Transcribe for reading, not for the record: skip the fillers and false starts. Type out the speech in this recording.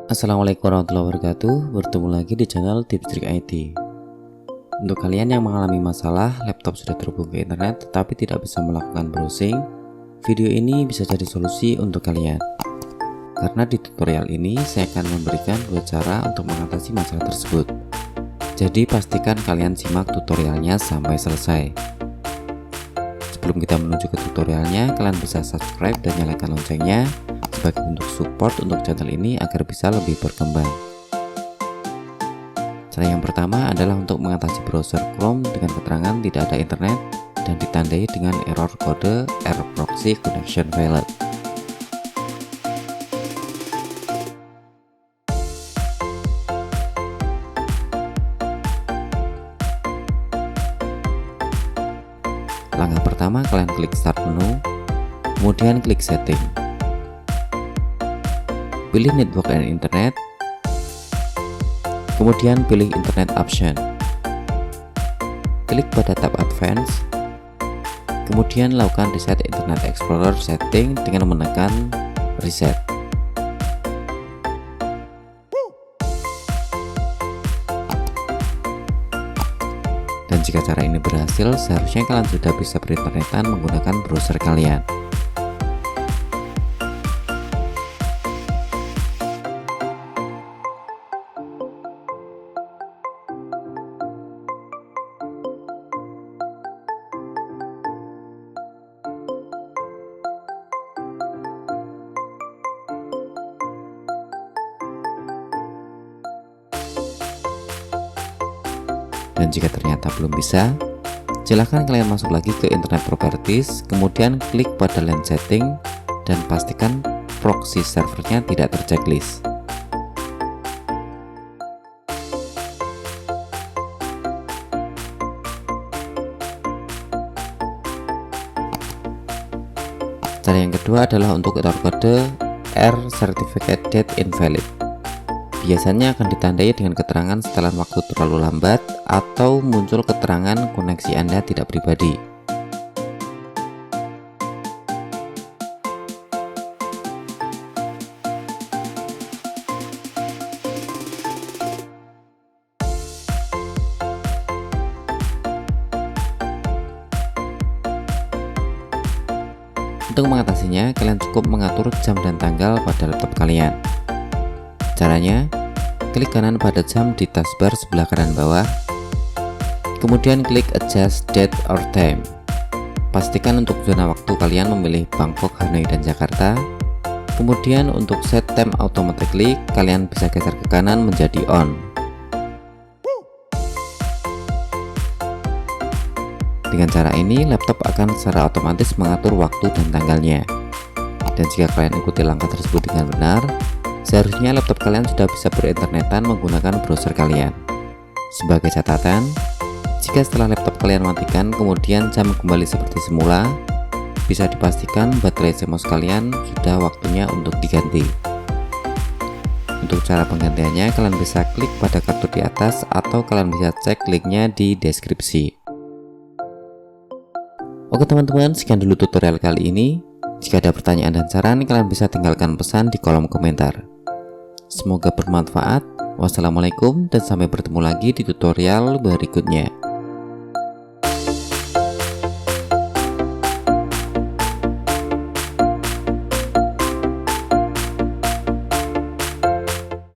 Assalamualaikum warahmatullahi wabarakatuh. Bertemu lagi di channel Tips Trik IT. Untuk kalian yang mengalami masalah laptop sudah terhubung ke internet tetapi tidak bisa melakukan browsing, video ini bisa jadi solusi untuk kalian. Karena di tutorial ini saya akan memberikan 2 cara untuk mengatasi masalah tersebut. Jadi pastikan kalian simak tutorialnya sampai selesai. Sebelum kita menuju ke tutorialnya, kalian bisa subscribe dan nyalakan loncengnya sebagai bentuk support untuk channel ini agar bisa lebih berkembang. Cara yang pertama adalah untuk mengatasi browser Chrome dengan keterangan tidak ada internet dan ditandai dengan error kode rproxy connection failed. Langkah pertama, kalian klik start menu, kemudian klik setting. Pilih network and internet, kemudian pilih internet option. Klik pada tab advance, kemudian lakukan reset internet explorer setting dengan menekan reset. Dan jika cara ini berhasil, seharusnya kalian sudah bisa berinternetan menggunakan browser kalian. Dan jika ternyata belum bisa, silahkan kalian masuk lagi ke internet properties, kemudian klik pada LAN setting dan pastikan proxy servernya tidak terchecklist. Cara yang kedua adalah untuk error kode R certificate date invalid. Biasanya akan ditandai dengan keterangan setelan waktu terlalu lambat atau muncul keterangan koneksi Anda tidak pribadi. Untuk mengatasinya, kalian cukup mengatur jam dan tanggal pada laptop kalian. Caranya, klik kanan pada jam di taskbar sebelah kanan bawah, kemudian klik adjust date or time. Pastikan untuk zona waktu kalian memilih Bangkok, Hanoi, dan Jakarta. Kemudian untuk set time automatically, kalian bisa geser ke kanan menjadi on. Dengan cara ini, laptop akan secara otomatis mengatur waktu dan tanggalnya. Dan jika kalian ikuti langkah tersebut dengan benar, seharusnya laptop kalian sudah bisa berinternetan menggunakan browser kalian. Sebagai catatan, jika setelah laptop kalian matikan kemudian jam kembali seperti semula, bisa dipastikan baterai CMOS kalian sudah waktunya untuk diganti. Untuk cara penggantiannya, kalian bisa klik pada kartu di atas atau kalian bisa cek linknya di deskripsi. Oke teman-teman, sekian dulu tutorial kali ini. Jika ada pertanyaan dan saran, kalian bisa tinggalkan pesan di kolom komentar. Semoga bermanfaat. Wassalamualaikum dan sampai bertemu lagi di tutorial berikutnya.